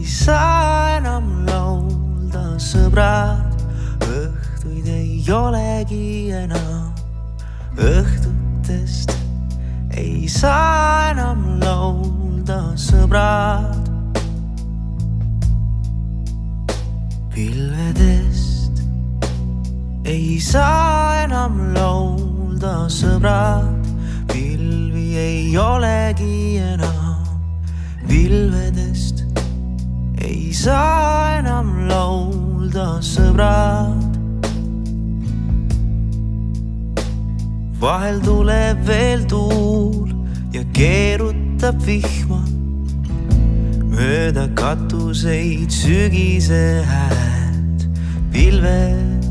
saa enam laulda, sõbrad, õhtuid ei olegi enam. Õhtutest ei saa enam laulda, sõbrad. Pilvedest ei saa enam laulda, sõbrad. Pilvi ei olegi enam. Pilvedest ei saa enam laulda, sõbrad. Vahel tuleb veel tuul ja keerutab vihma mööda katuseid sügise hääd. Pilved,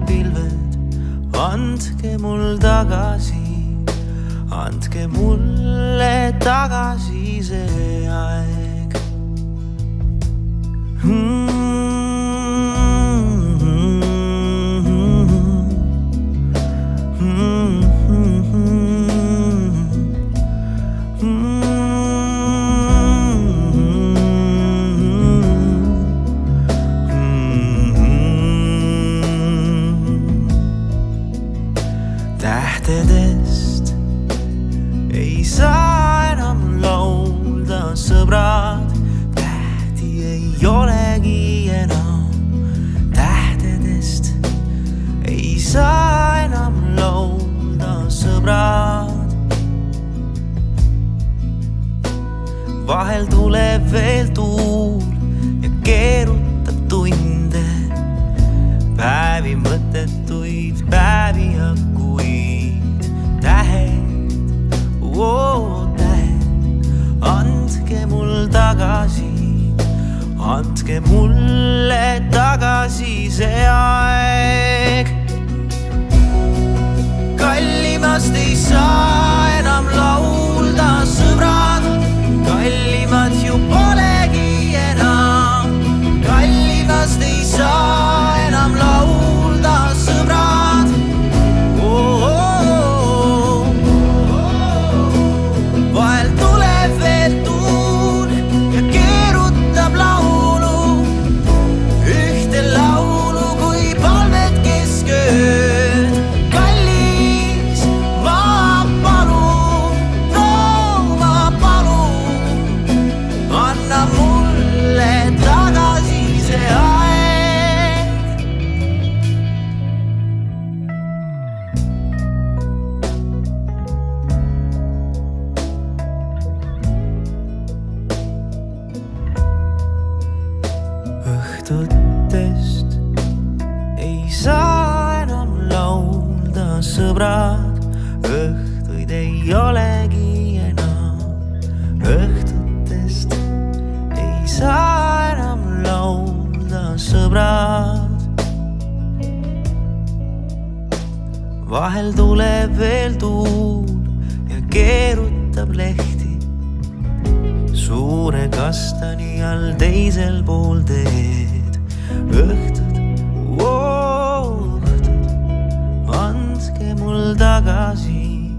pilved, andke mul tagasi, andke mulle tagasi see aeg. Tähtedest ei saa enam laulda, sõbrad. Tähti ei olegi enam. Tähtedest ei saa enam laulda, sõbrad. Vahel tuleb veel tuul ja keerutab tunde, päevi mõttetuid, päevi ja kuid. Tähed, tähed, andke mul tagasi, andke mulle tagasi see aeg. Kallimast ei saa enam laulda, sõbrad. Kallimad ju polegi enam. Kallimast ei saa enam laulda, sõbrad. Vahel tuleb veel tuul ja keerutab laulu, ühte laulu kui palved keskööd. Kallis, ma palun, no ma palun, anna mulle tagasi see aeg. Õhtutest ei saa enam laulda, sõbrad. Õhtuid ei olegi enam. Õhtutest ei saa enam laulda, sõbrad. Vahel tuleb veel tuul ja keerutab lehti suure kastani all teisel pool teed. Õhtud, õhtud, andke mul tagasi,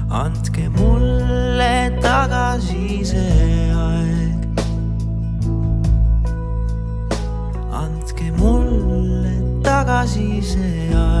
andke mulle tagasi see aeg. Andke mulle tagasi see aeg.